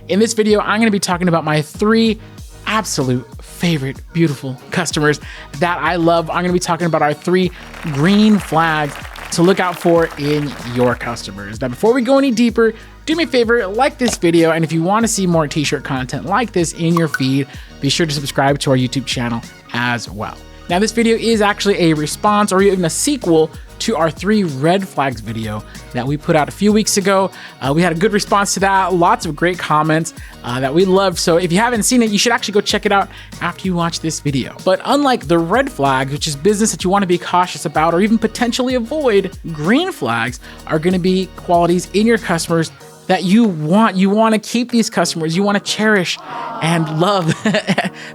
In this video, I'm gonna be talking about my 3 absolute favorite beautiful customers that I love. I'm gonna be talking about our 3 green flags to look out for in your customers. Now, before we go any deeper, do me a favor, like this video, and if you want to see more t-shirt content like this in your feed, be sure to subscribe to our YouTube channel as well. Now, this video is actually a response or even a sequel to our 3 red flags video that we put out a few weeks ago. We had a good response to that, lots of great comments that we loved. So if you haven't seen it, you should actually go check it out after you watch this video. But unlike the red flags, which is business that you want to be cautious about or even potentially avoid, green flags are going to be qualities in your customers that you want. You want to keep these customers. You want to cherish and love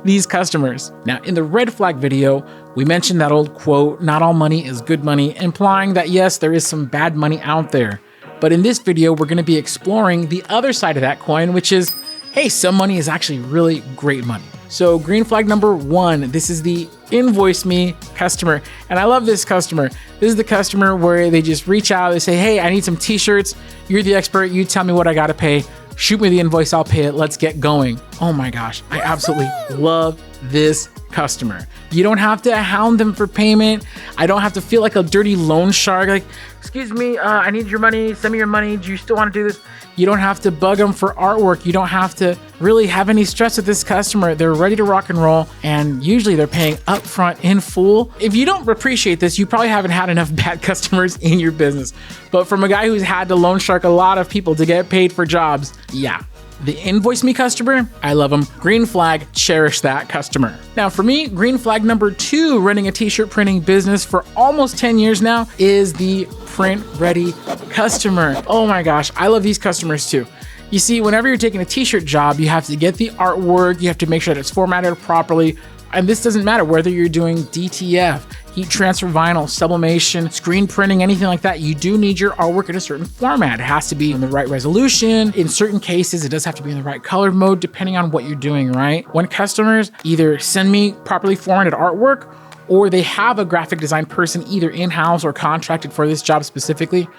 these customers. Now, in the red flag video, we mentioned that old quote, "Not all money is good money," implying that yes, there is some bad money out there. But in this video, we're going to be exploring the other side of that coin, which is, hey, some money is actually really great money. So green flag number 1, this is the Invoice Me customer. And I love this customer. This is the customer where they just reach out, they say, hey, I need some t-shirts. You're the expert. You tell me what I got to pay. Shoot me the invoice. I'll pay it. Let's get going. Oh my gosh. I absolutely love this customer. You don't have to hound them for payment. I don't have to feel like a dirty loan shark. Like, excuse me, I need your money. Send me your money. Do you still want to do this? You don't have to bug them for artwork. You don't have to really have any stress with this customer. They're ready to rock and roll, and usually they're paying upfront in full. If you don't appreciate this, you probably haven't had enough bad customers in your business. But from a guy who's had to loan shark a lot of people to get paid for jobs, yeah. The Invoice Me customer, I love them. Green flag, cherish that customer. Now for me, green flag number 2, running a t-shirt printing business for almost 10 years now, is the print ready customer. Oh my gosh, I love these customers too. You see, whenever you're taking a t-shirt job, you have to get the artwork, you have to make sure that it's formatted properly. And this doesn't matter whether you're doing DTF, heat transfer vinyl, sublimation, screen printing, anything like that. You do need your artwork in a certain format. It has to be in the right resolution. In certain cases, it does have to be in the right color mode, depending on what you're doing, right? When customers either send me properly formatted artwork, or they have a graphic design person either in-house or contracted for this job specifically,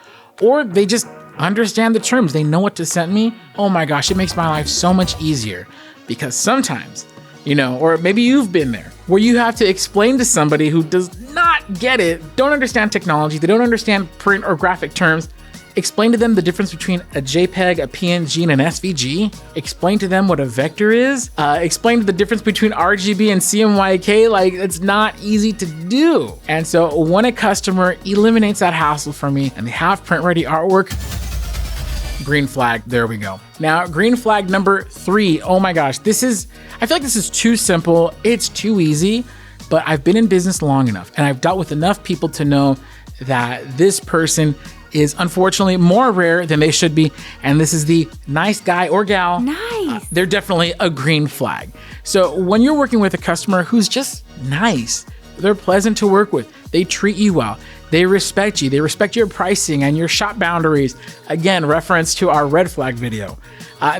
or they just understand the terms, they know what to send me. Oh my gosh, it makes my life so much easier, because sometimes, you know, or maybe you've been there, where you have to explain to somebody who does not get it, don't understand technology, they don't understand print or graphic terms, explain to them the difference between a JPEG, a PNG, and an SVG, explain to them what a vector is, explain the difference between RGB and CMYK, like it's not easy to do. And so when a customer eliminates that hassle for me and they have print ready artwork, green flag, there we go. Now, green flag number 3, oh my gosh, I feel like this is too simple, it's too easy, but I've been in business long enough and I've dealt with enough people to know that this person is unfortunately more rare than they should be, and this is the nice guy or gal. Nice. They're definitely a green flag. So when you're working with a customer who's just nice, they're pleasant to work with, they treat you well, they respect you, they respect your pricing and your shop boundaries. Again, reference to our red flag video.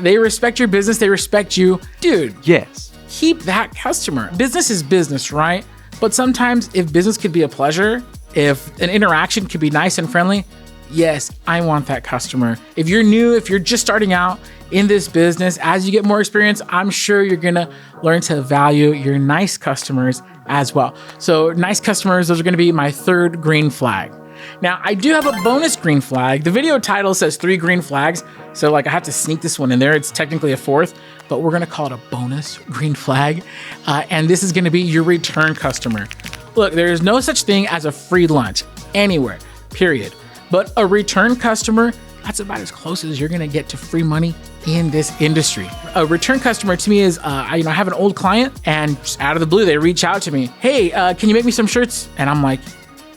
They respect your business, they respect you. Dude, Yes. keep that customer. Business is business, right? But sometimes if business could be a pleasure, if an interaction could be nice and friendly, yes, I want that customer. If you're new, if you're just starting out in this business, as you get more experience, I'm sure you're gonna learn to value your nice customers as well. So nice customers, those are gonna be my 3rd green flag. Now, I do have a bonus green flag. The video title says 3 green flags, so like I have to sneak this one in there. It's technically a 4th, but we're gonna call it a bonus green flag. And this is gonna be your return customer. Look, there is no such thing as a free lunch anywhere, period. But a return customer, that's about as close as you're gonna get to free money in this industry. A return customer to me is, I have an old client and just out of the blue, they reach out to me. Hey, can you make me some shirts? And I'm like,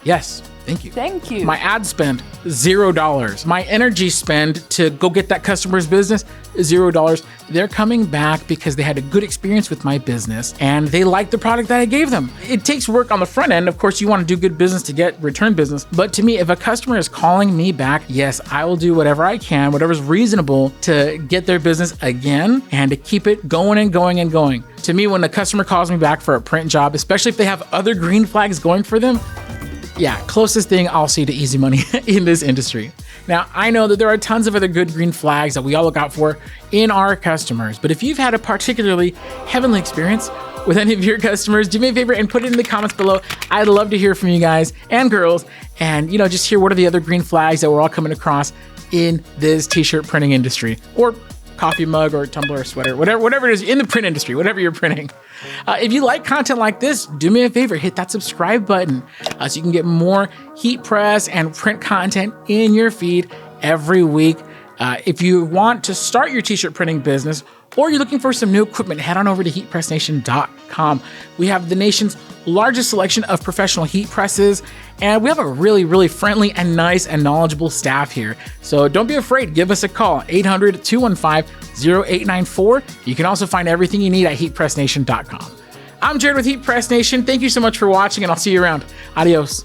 yes, thank you. Thank you. My ad spend, $0. My energy spend to go get that customer's business, $0. They're coming back because they had a good experience with my business and they liked the product that I gave them. It takes work on the front end. Of course, you want to do good business to get return business. But to me, if a customer is calling me back, yes, I will do whatever I can, whatever's reasonable to get their business again and to keep it going and going and going. To me, when a customer calls me back for a print job, especially if they have other green flags going for them, Yeah, closest thing I'll see to easy money in this industry. Now, I know that there are tons of other good green flags that we all look out for in our customers, but if you've had a particularly heavenly experience with any of your customers, do me a favor and put it in the comments below. I'd love to hear from you guys and girls, and just hear what are the other green flags that we're all coming across in this t-shirt printing industry, or coffee mug or tumbler or sweater, whatever it is in the print industry, whatever you're printing. If you like content like this, do me a favor, hit that subscribe button so you can get more heat press and print content in your feed every week. If you want to start your t-shirt printing business, or you're looking for some new equipment, head on over to heatpressnation.com. We have the nation's largest selection of professional heat presses, and we have a really, really friendly and nice and knowledgeable staff here. So don't be afraid, give us a call, 800-215-0894. You can also find everything you need at heatpressnation.com. I'm Jared with Heat Press Nation. Thank you so much for watching, and I'll see you around. Adios.